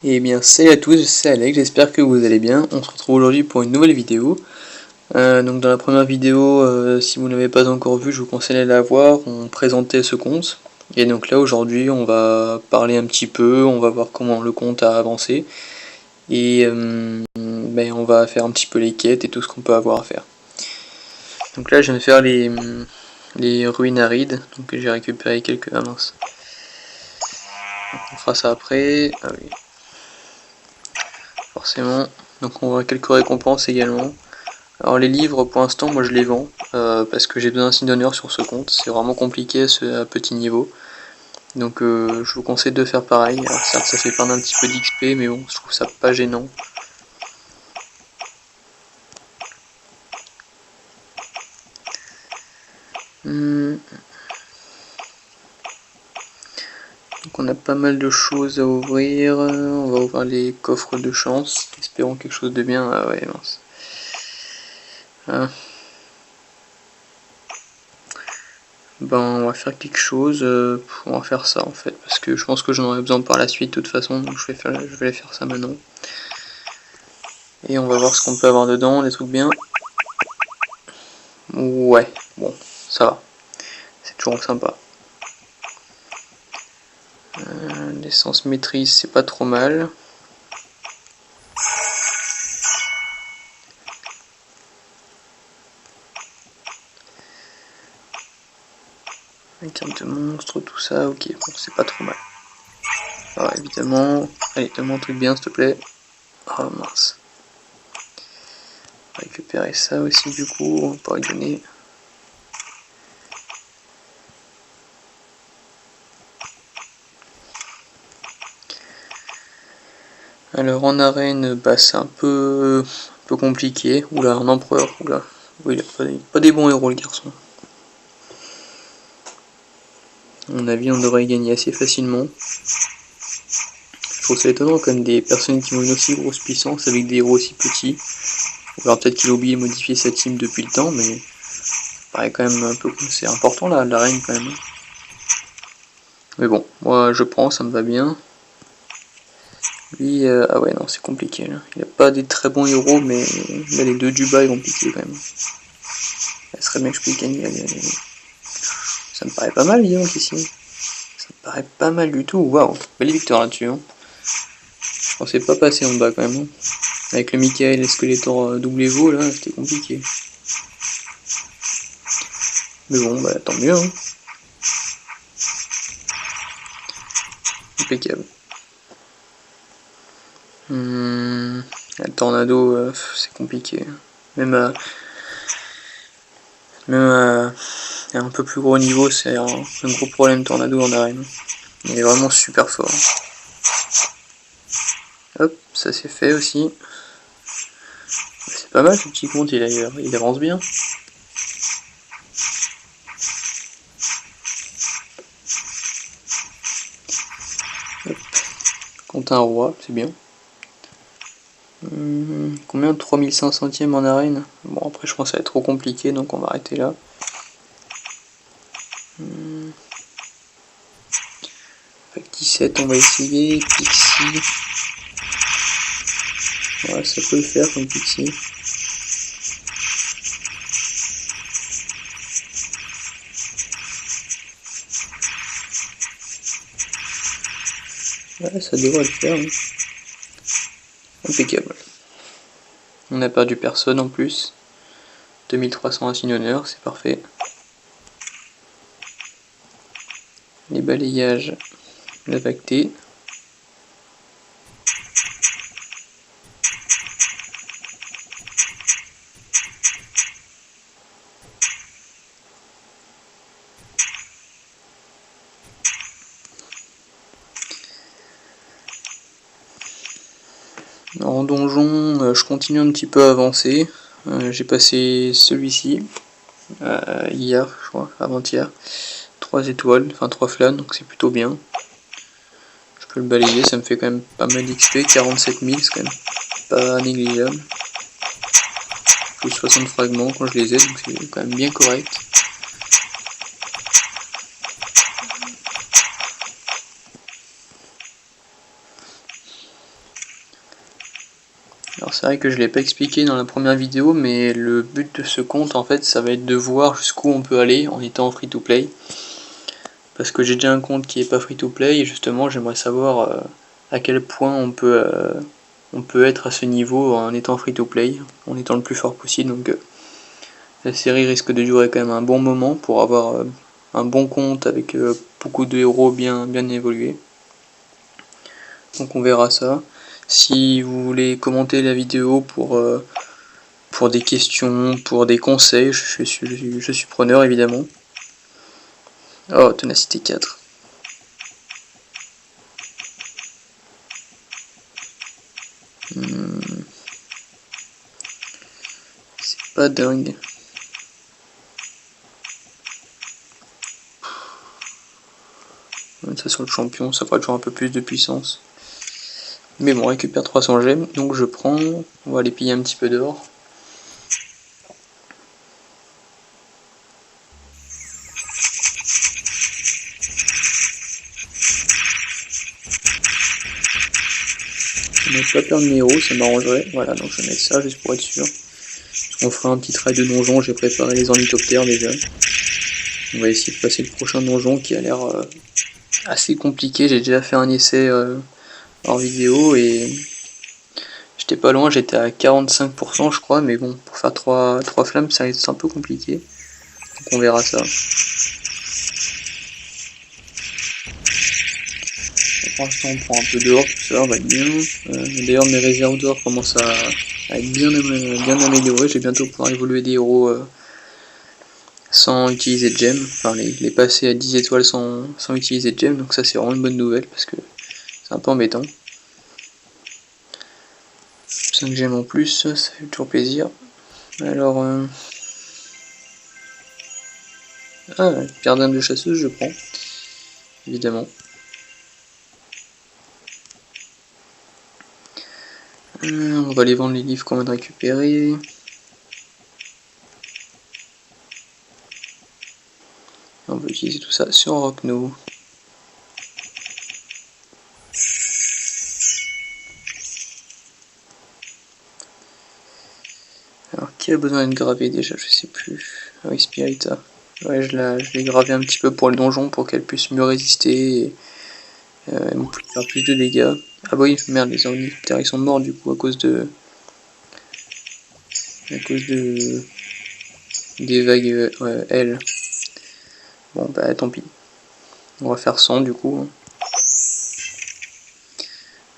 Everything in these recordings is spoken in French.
Et bien salut à tous, c'est Alex, j'espère que vous allez bien. On se retrouve aujourd'hui pour une nouvelle vidéo. Donc dans la première vidéo, si vous ne l'avez pas encore vue, je vous conseille d'aller la voir. On présentait ce compte. Et donc là aujourd'hui on va parler un petit peu, on va voir comment le compte a avancé. Et on va faire un petit peu les quêtes et tout ce qu'on peut avoir à faire. Donc là je viens de faire les ruines arides, donc j'ai récupéré quelques... Ah mince. On fera ça après. Ah oui. Forcément. Donc on aura quelques récompenses également. Alors les livres pour l'instant moi je les vends parce que j'ai besoin d'un signe d'honneur sur ce compte, c'est vraiment compliqué à petit niveau. Donc je vous conseille de faire pareil. Alors certes ça fait perdre un petit peu d'XP mais bon je trouve ça pas gênant. Donc on a pas mal de choses à ouvrir. On va ouvrir les coffres de chance. Espérons quelque chose de bien. Ah ouais mince. On va faire quelque chose, on va faire ça en fait, parce que je pense que j'en aurai besoin par la suite de toute façon, donc je vais aller faire ça maintenant. Et on va voir ce qu'on peut avoir dedans, des trucs bien. Ouais, bon, ça va, c'est toujours sympa. L'essence maîtrise, c'est pas trop mal. Une carte de monstre, tout ça, ok, bon, c'est pas trop mal. Alors évidemment, allez, donne-moi un truc bien s'il te plaît. Oh mince. On va récupérer ça aussi du coup, on va pas lui donner. Alors en arène, bah, c'est un peu compliqué. Oula, un empereur, oula. Oui, il a pas des bons héros le garçon. À mon avis, on devrait y gagner assez facilement. Je trouve ça étonnant quand même des personnes qui ont une aussi grosse puissance avec des héros aussi petits. Alors peut-être qu'il a oublié de modifier sa team depuis le temps, mais ça paraît quand même un peu... C'est important là, l'arène quand même. Mais bon, moi je prends, ça me va bien. Lui, ah ouais, non, c'est compliqué là. Il a pas des très bons héros, mais là, les deux du bas ils vont piquer quand même. Ça serait bien que je puisse gagner. Allez. Ça me paraît pas mal, dis donc, ici. Ça me paraît pas mal du tout. Waouh, belle victoire là-dessus. Hein. Je pensais pas passer en bas quand même. Hein. Avec le Michael et Skeletor double Evo, là, c'était compliqué. Mais bon, bah tant mieux. Hein. Impeccable. Le tornado, c'est compliqué. Même à un peu plus gros niveau, c'est un gros problème tornado en arène. Il est vraiment super fort. Hop, ça c'est fait aussi. C'est pas mal ce petit compte, il avance bien. Hop. Compte un roi, c'est bien. Combien de 3500e en arène? Bon après je pense que ça va être trop compliqué donc on va arrêter là. Avec 17 on va essayer. Pixie. Ouais, ça peut le faire comme Pixie. Ouais, ça devrait le faire. Hein. Impeccable. On a perdu personne en plus. 2300 insignes d'honneur, c'est parfait. Les balayages, la vactée. En donjon, je continue un petit peu à avancer. J'ai passé celui-ci hier, je crois, avant-hier. 3 étoiles, enfin 3 flânes, donc c'est plutôt bien. Je peux le balayer, ça me fait quand même pas mal d'XP, 47 000, c'est quand même pas négligeable. Plus 60 fragments quand je les ai, donc c'est quand même bien correct. Alors c'est vrai que je l'ai pas expliqué dans la première vidéo, mais le but de ce compte en fait ça va être de voir jusqu'où on peut aller en étant free to play. Parce que j'ai déjà un compte qui est pas free to play et justement j'aimerais savoir à quel point on peut être à ce niveau en étant free to play, en étant le plus fort possible. Donc la série risque de durer quand même un bon moment pour avoir un bon compte avec beaucoup de héros bien évolués. Donc on verra ça. Si vous voulez commenter la vidéo pour des questions, pour des conseils, je suis preneur évidemment. Oh, ténacité 4. C'est pas dingue. Ça sur le champion, ça fera toujours un peu plus de puissance. Mais bon, on récupère 300 gemmes, donc je prends. On va aller piller un petit peu d'or. Je vais pas perdre mes héros, ça m'arrangerait. Voilà, donc je vais mettre ça juste pour être sûr. On fera un petit trait de donjon, j'ai préparé les ornithoptères déjà. On va essayer de passer le prochain donjon qui a l'air assez compliqué. J'ai déjà fait un essai hors vidéo et j'étais pas loin, j'étais à 45% je crois, mais bon, pour faire 3 flammes, ça risque un peu compliqué. Donc on verra ça. Pour l'instant, on prend un peu dehors, tout ça, on va être bien. D'ailleurs, mes réserves d'or commencent à être bien améliorées. J'ai bientôt pouvoir évoluer des héros sans utiliser de gemmes, enfin les passer à 10 étoiles sans utiliser de gemmes, donc ça c'est vraiment une bonne nouvelle parce que c'est un peu embêtant. 5 gemmes en plus, ça fait toujours plaisir. Alors, pierre d'âme de chasseuse, je prends, évidemment. On va aller vendre les livres qu'on vient de récupérer. On va utiliser tout ça sur Rockno. Alors, qui a besoin d'être gravé déjà? Je sais plus. Ah oui, Spirita. Ouais, je l'ai gravé un petit peu pour le donjon pour qu'elle puisse mieux résister et faire plus de dégâts. Ah bah oui, merde, les ornithoptères ils sont morts du coup à cause des vagues L. Bon bah tant pis. On va faire 100 du coup.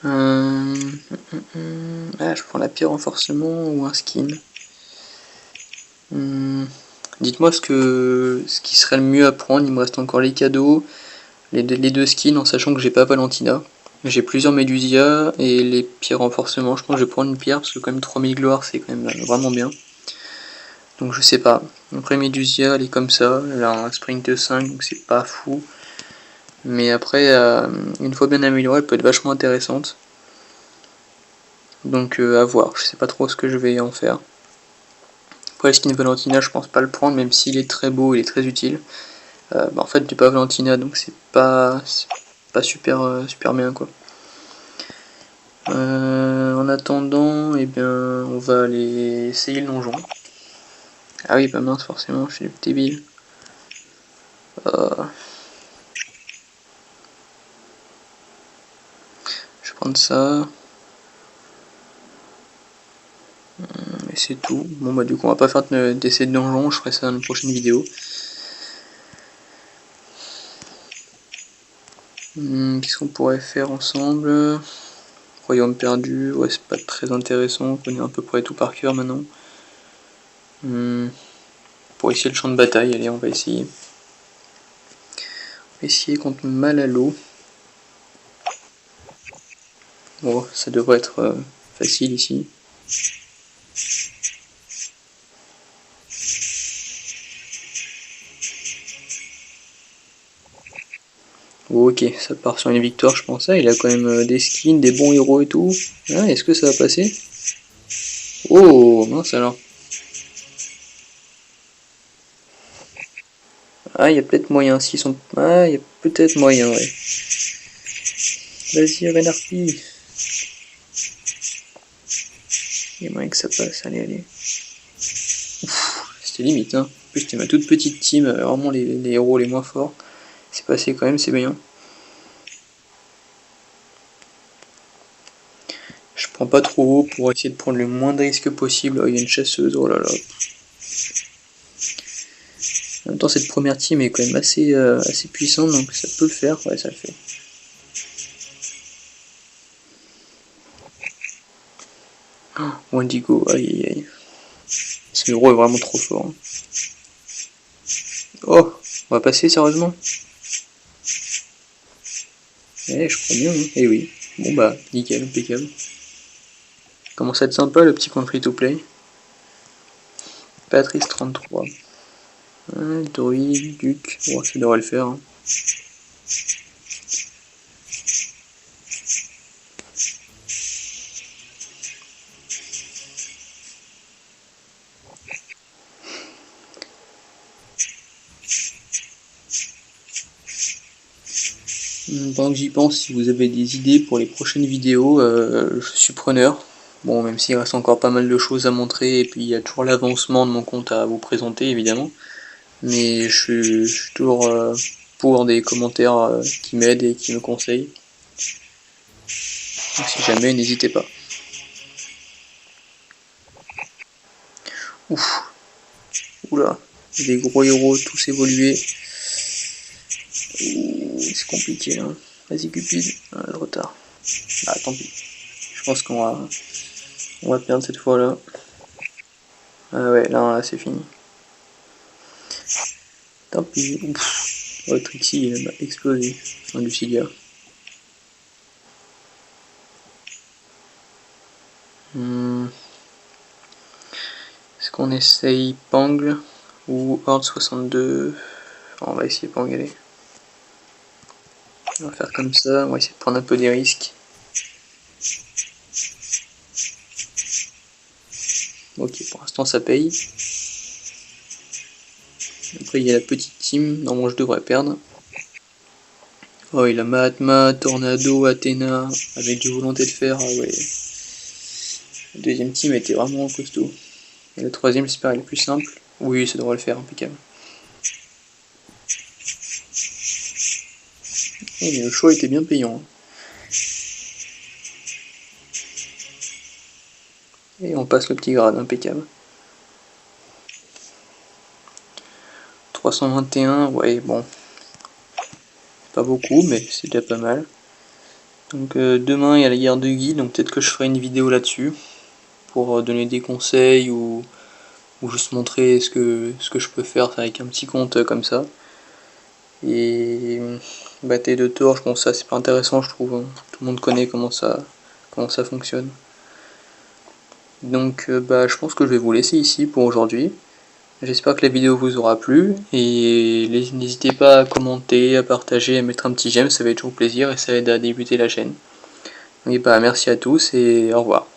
Ah, je prends la pierre renforcement ou un skin. Dites-moi ce qui serait le mieux à prendre. Il me reste encore les cadeaux, les deux skins en sachant que j'ai pas Valentina. J'ai plusieurs Médusia et les pierres renforcement. Je pense que je vais prendre une pierre parce que quand même 3000 gloires c'est quand même vraiment bien. Donc je sais pas. Après Médusia elle est comme ça, elle a un sprint 5 donc c'est pas fou. Mais après une fois bien améliorée elle peut être vachement intéressante. Donc à voir, je sais pas trop ce que je vais en faire. Après le skin Valentina je pense pas le prendre même s'il est très beau, il est très utile. En fait j'ai pas Valentina donc c'est pas super bien quoi. En attendant, eh bien, on va aller essayer le donjon. Ah oui, bah mince, forcément, je suis débile. Je vais prendre ça. Et c'est tout. Bon bah du coup on va pas faire d'essai de donjon, je ferai ça dans une prochaine vidéo. Qu'est-ce qu'on pourrait faire ensemble? Royaume perdu, ouais c'est pas très intéressant, on connaît à peu près tout par cœur maintenant. Pour essayer le champ de bataille, allez on va essayer. On va essayer contre Malalo. Bon, ça devrait être facile ici. Ok, ça part sur une victoire, je pense. Il a quand même des skins, des bons héros et tout. Ah, est-ce que ça va passer? Oh, mince alors. Ah, il y a peut-être moyen. S'ils sont... Ah, il y a peut-être moyen, ouais. Vas-y, Renarpi. Il y a moyen que ça passe, allez. C'était limite, hein. En plus, c'était ma toute petite team, vraiment les héros les moins forts. C'est passé quand même, c'est bien. Je prends pas trop haut pour essayer de prendre le moins de risques possible. Oh, il y a une chasseuse, oh là là. En même temps, cette première team est quand même assez puissante, donc ça peut le faire. Ouais, ça le fait. Oh, Wendigo, aïe aïe aïe. Ce héros est vraiment trop fort. Hein. Oh, on va passer sérieusement? Eh, je crois bien, hein. Eh oui. Bon bah, nickel, impeccable. Commence à être sympa le petit compte free to play. Patrice 33. Druide, Duc, bon, ça devrait le faire. Hein. Pendant que j'y pense, si vous avez des idées pour les prochaines vidéos, je suis preneur. Bon, même s'il reste encore pas mal de choses à montrer, et puis il y a toujours l'avancement de mon compte à vous présenter, évidemment. Mais je suis toujours pour des commentaires qui m'aident et qui me conseillent. Donc si jamais, n'hésitez pas. Ouf. Oula. Des gros héros, tous évolués. C'est compliqué là. Vas-y Cupid, de retard. Ah tant pis. Je pense qu'on va perdre cette fois là. Ah ouais, là c'est fini. Tant pis. Ouf. Oh, Trixie il m'a explosé. Enfin, Lucilia. Est-ce qu'on essaye Pangle ou Horde 62? On va essayer Pangle. On va faire comme ça, on va essayer de prendre un peu des risques. Ok, pour l'instant ça paye. Après il y a la petite team, normalement je devrais perdre. Oh il a Mahatma, Tornado, Athéna, avec du volonté de fer, ah ouais. La deuxième team était vraiment costaud. Et la troisième j'espère elle est plus simple. Oui ça devrait le faire, impeccable. Et le choix était bien payant. Et on passe le petit grade, impeccable. 321, ouais bon. Pas beaucoup, mais c'est déjà pas mal. Donc demain il y a la guerre de Guy, donc peut-être que je ferai une vidéo là-dessus. Pour donner des conseils ou juste montrer ce que je peux faire avec un petit compte comme ça. Et bataille de torches, bon ça c'est pas intéressant je trouve, hein. Tout le monde connaît comment ça fonctionne. Donc je pense que je vais vous laisser ici pour aujourd'hui. J'espère que la vidéo vous aura plu et n'hésitez pas à commenter, à partager, à mettre un petit j'aime, ça fait toujours plaisir et ça aide à débuter la chaîne. Et merci à tous et au revoir.